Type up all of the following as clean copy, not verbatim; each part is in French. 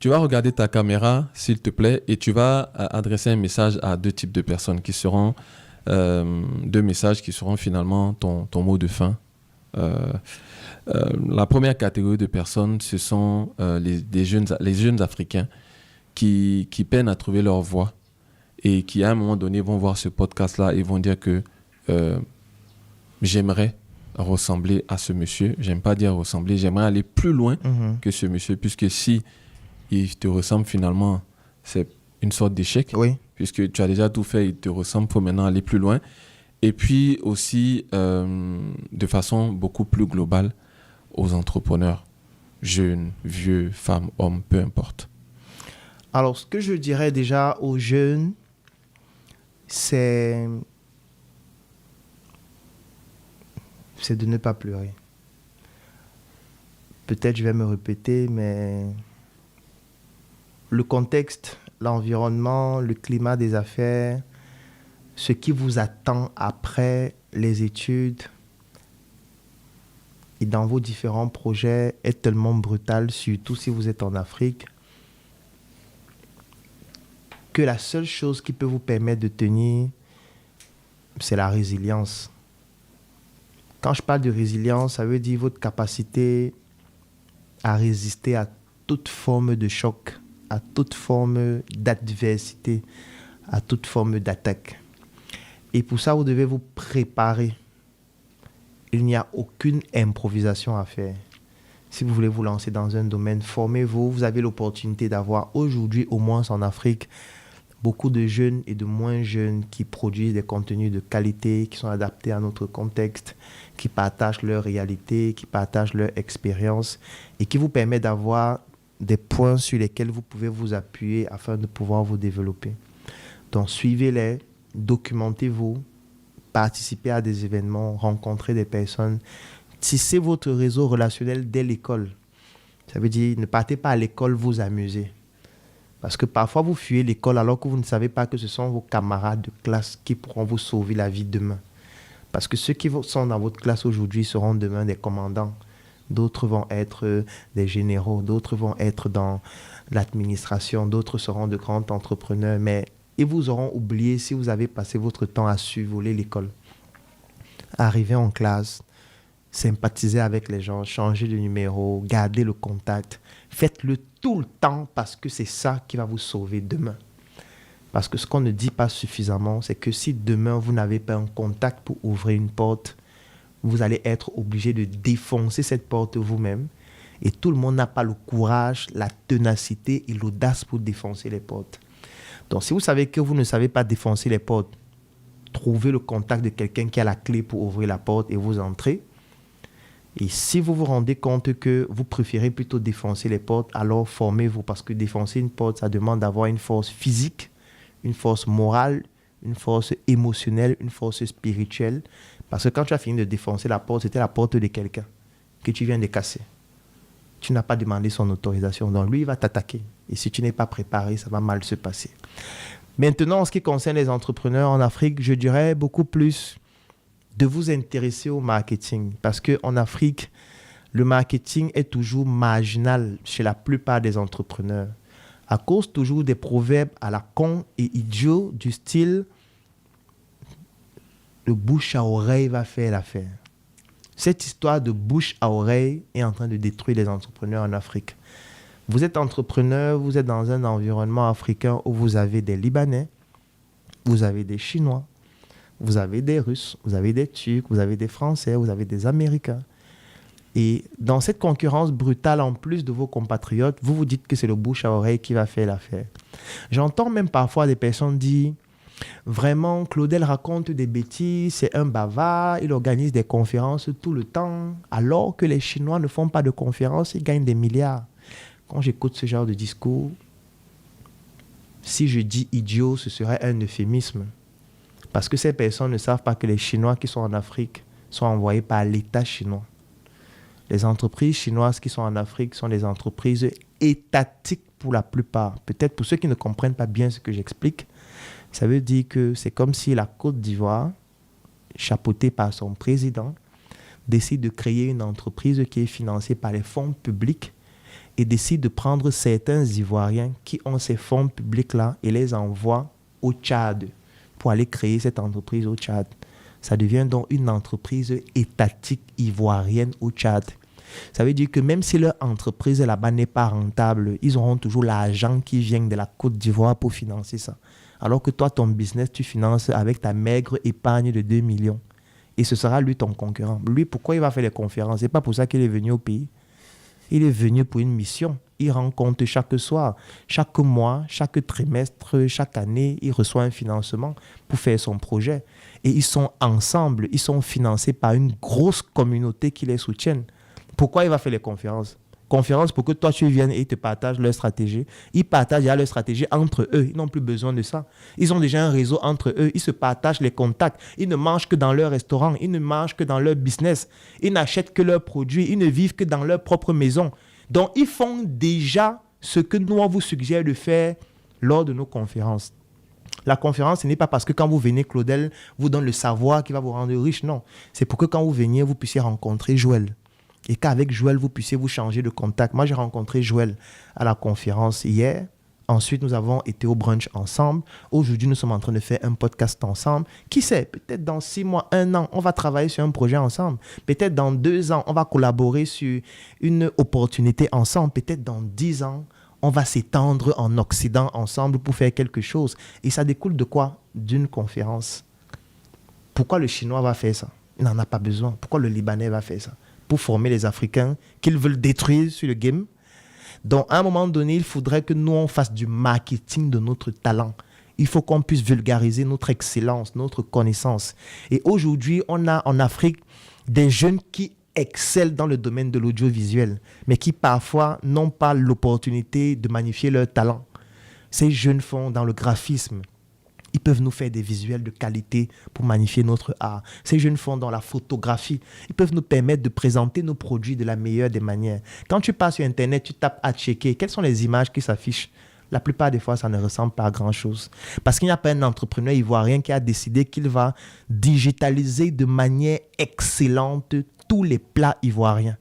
Tu vas regarder ta caméra, s'il te plaît, et tu vas adresser un message à deux types de personnes qui seront deux messages qui seront finalement ton mot de fin. La première catégorie de personnes, ce sont les jeunes Africains qui peinent à trouver leur voie et qui, à un moment donné, vont voir ce podcast-là et vont dire que j'aimerais ressembler à ce monsieur. J'aime pas dire ressembler, j'aimerais aller plus loin que ce monsieur, puisque si il te ressemble finalement, c'est une sorte d'échec. Oui. Puisque tu as déjà tout fait, il te ressemble, il faut maintenant aller plus loin. Et puis aussi, de façon beaucoup plus globale, aux entrepreneurs, jeunes, vieux, femmes, hommes, peu importe. Alors, ce que je dirais déjà aux jeunes, c'est de ne pas pleurer. Peut-être je vais me répéter, mais le contexte, l'environnement, le climat des affaires, ce qui vous attend après les études et dans vos différents projets est tellement brutal, surtout si vous êtes en Afrique, que la seule chose qui peut vous permettre de tenir, c'est la résilience. Quand je parle de résilience, ça veut dire votre capacité à résister à toute forme de choc, à toute forme d'adversité, à toute forme d'attaque. Et pour ça, vous devez vous préparer. Il n'y a aucune improvisation à faire. Si vous voulez vous lancer dans un domaine, formez-vous. Vous avez l'opportunité d'avoir aujourd'hui, au moins en Afrique, beaucoup de jeunes et de moins jeunes qui produisent des contenus de qualité, qui sont adaptés à notre contexte, qui partagent leur réalité, qui partagent leur expérience et qui vous permettent d'avoir des points sur lesquels vous pouvez vous appuyer afin de pouvoir vous développer. Donc, suivez-les, documentez-vous, participez à des événements, rencontrez des personnes, tissez votre réseau relationnel dès l'école. Ça veut dire, ne partez pas à l'école vous amuser. Parce que parfois, vous fuyez l'école alors que vous ne savez pas que ce sont vos camarades de classe qui pourront vous sauver la vie demain. Parce que ceux qui sont dans votre classe aujourd'hui seront demain des commandants. D'autres vont être des généraux, d'autres vont être dans l'administration, d'autres seront de grands entrepreneurs. Mais ils vous auront oublié si vous avez passé votre temps à survoler l'école. Arriver en classe, sympathiser avec les gens, changer de numéro, garder le contact. Faites-le tout le temps parce que c'est ça qui va vous sauver demain. Parce que ce qu'on ne dit pas suffisamment, c'est que si demain vous n'avez pas un contact pour ouvrir une porte, vous allez être obligé de défoncer cette porte vous-même. Et tout le monde n'a pas le courage, la ténacité et l'audace pour défoncer les portes. Donc si vous savez que vous ne savez pas défoncer les portes, trouvez le contact de quelqu'un qui a la clé pour ouvrir la porte et vous entrez. Et si vous vous rendez compte que vous préférez plutôt défoncer les portes, alors formez-vous parce que défoncer une porte, ça demande d'avoir une force physique, une force morale, une force émotionnelle, une force spirituelle. Parce que quand tu as fini de défoncer la porte, c'était la porte de quelqu'un que tu viens de casser. Tu n'as pas demandé son autorisation, donc lui, il va t'attaquer. Et si tu n'es pas préparé, ça va mal se passer. Maintenant, en ce qui concerne les entrepreneurs en Afrique, je dirais beaucoup plus de vous intéresser au marketing. Parce qu'en Afrique, le marketing est toujours marginal chez la plupart des entrepreneurs. À cause toujours des proverbes à la con et idiots du style « le bouche à oreille va faire l'affaire ». Cette histoire de bouche à oreille est en train de détruire les entrepreneurs en Afrique. Vous êtes entrepreneur, vous êtes dans un environnement africain où vous avez des Libanais, vous avez des Chinois, vous avez des Russes, vous avez des Turcs, vous avez des Français, vous avez des Américains. Et dans cette concurrence brutale, en plus de vos compatriotes, vous vous dites que c'est le bouche à oreille qui va faire l'affaire. J'entends même parfois des personnes dire « Vraiment, Claudel raconte des bêtises, c'est un bavard, il organise des conférences tout le temps, alors que les Chinois ne font pas de conférences, ils gagnent des milliards. » Quand j'écoute ce genre de discours, si je dis idiot, ce serait un euphémisme. Parce que ces personnes ne savent pas que les Chinois qui sont en Afrique sont envoyés par l'État chinois. Les entreprises chinoises qui sont en Afrique sont des entreprises étatiques pour la plupart. Peut-être pour ceux qui ne comprennent pas bien ce que j'explique, ça veut dire que c'est comme si la Côte d'Ivoire, chapeautée par son président, décide de créer une entreprise qui est financée par les fonds publics et décide de prendre certains Ivoiriens qui ont ces fonds publics-là et les envoie au Tchad pour aller créer cette entreprise au Tchad. Ça devient donc une entreprise étatique ivoirienne au Tchad. Ça veut dire que même si leur entreprise là-bas n'est pas rentable, ils auront toujours l'argent qui vient de la Côte d'Ivoire pour financer ça. Alors que toi, ton business, tu finances avec ta maigre épargne de 2 millions. Et ce sera lui ton concurrent. Lui, pourquoi il va faire les conférences? C'est pas pour ça qu'il est venu au pays. Il est venu pour une mission. Il rencontre chaque soir, chaque mois, chaque trimestre, chaque année, il reçoit un financement pour faire son projet. Et ils sont ensemble, ils sont financés par une grosse communauté qui les soutienne. Pourquoi il va faire les conférences? Conférences pour que toi tu viennes et ils te partagent leur stratégie. Ils partagent leur stratégie entre eux. Ils n'ont plus besoin de ça. Ils ont déjà un réseau entre eux. Ils se partagent les contacts. Ils ne mangent que dans leur restaurant. Ils ne mangent que dans leur business. Ils n'achètent que leurs produits. Ils ne vivent que dans leur propre maison. Donc, ils font déjà ce que nous, on vous suggère de faire lors de nos conférences. La conférence, ce n'est pas parce que quand vous venez, Claudel vous donne le savoir qui va vous rendre riche. Non. C'est pour que quand vous veniez, vous puissiez rencontrer Joël. Et qu'avec Joël, vous puissiez vous changer de contact. Moi, j'ai rencontré Joël à la conférence hier. Ensuite, nous avons été au brunch ensemble. Aujourd'hui, nous sommes en train de faire un podcast ensemble. Qui sait, peut-être dans 6 mois, 1 an, on va travailler sur un projet ensemble. Peut-être dans 2 ans, on va collaborer sur une opportunité ensemble. Peut-être dans 10 ans, on va s'étendre en Occident ensemble pour faire quelque chose. Et ça découle de quoi? D'une conférence. Pourquoi le Chinois va faire ça? Il n'en a pas besoin. Pourquoi le Libanais va faire ça? Pour former les Africains qu'ils veulent détruire sur le game. Donc, à un moment donné, il faudrait que nous, on fasse du marketing de notre talent. Il faut qu'on puisse vulgariser notre excellence, notre connaissance. Et aujourd'hui, on a en Afrique des jeunes qui excellent dans le domaine de l'audiovisuel, mais qui parfois n'ont pas l'opportunité de magnifier leur talent. Ces jeunes font dans le graphisme. Ils peuvent nous faire des visuels de qualité pour magnifier notre art. Ces jeunes font dans la photographie. Ils peuvent nous permettre de présenter nos produits de la meilleure des manières. Quand tu passes sur Internet, tu tapes à checker. Quelles sont les images qui s'affichent? La plupart des fois, ça ne ressemble pas à grand-chose. Parce qu'il n'y a pas un entrepreneur ivoirien qui a décidé qu'il va digitaliser de manière excellente tous les plats ivoiriens.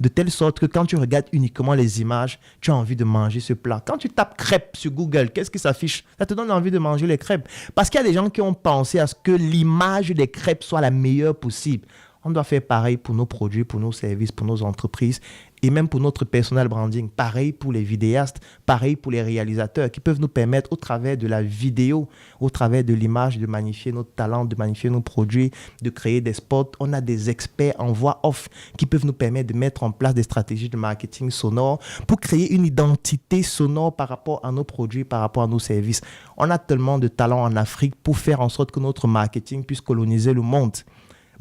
De telle sorte que quand tu regardes uniquement les images, tu as envie de manger ce plat. Quand tu tapes crêpes sur Google, qu'est-ce qui s'affiche? Ça te donne envie de manger les crêpes. Parce qu'il y a des gens qui ont pensé à ce que l'image des crêpes soit la meilleure possible. On doit faire pareil pour nos produits, pour nos services, pour nos entreprises et même pour notre personal branding. Pareil pour les vidéastes, pareil pour les réalisateurs qui peuvent nous permettre au travers de la vidéo, au travers de l'image, de magnifier notre talent, de magnifier nos produits, de créer des spots. On a des experts en voix off qui peuvent nous permettre de mettre en place des stratégies de marketing sonore pour créer une identité sonore par rapport à nos produits, par rapport à nos services. On a tellement de talent en Afrique pour faire en sorte que notre marketing puisse coloniser le monde.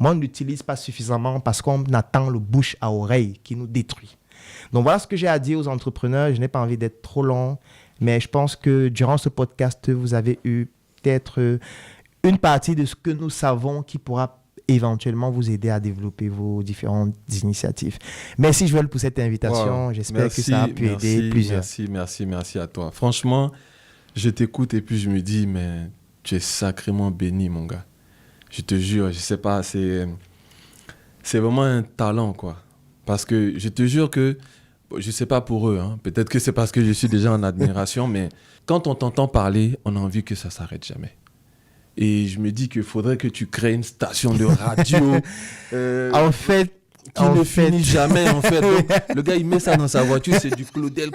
Moi, on ne l'utilise pas suffisamment parce qu'on attend le bouche à oreille qui nous détruit. Donc, voilà ce que j'ai à dire aux entrepreneurs. Je n'ai pas envie d'être trop long, mais je pense que durant ce podcast, vous avez eu peut-être une partie de ce que nous savons qui pourra éventuellement vous aider à développer vos différentes initiatives. Merci Joël pour cette invitation. Wow. J'espère que ça a pu aider plusieurs. Merci à toi. Franchement, je t'écoute et puis je me dis, mais tu es sacrément béni, mon gars. Je te jure, je sais pas, c'est vraiment un talent, quoi. Parce que je te jure que, je sais pas pour eux, hein, peut-être que c'est parce que je suis déjà en admiration, mais quand on t'entend parler, on a envie que ça s'arrête jamais. Et je me dis qu'il faudrait que tu crées une station de radio. En fait, qui ne finit jamais, en fait. Donc, le gars, il met ça dans sa voiture, c'est du Claudel.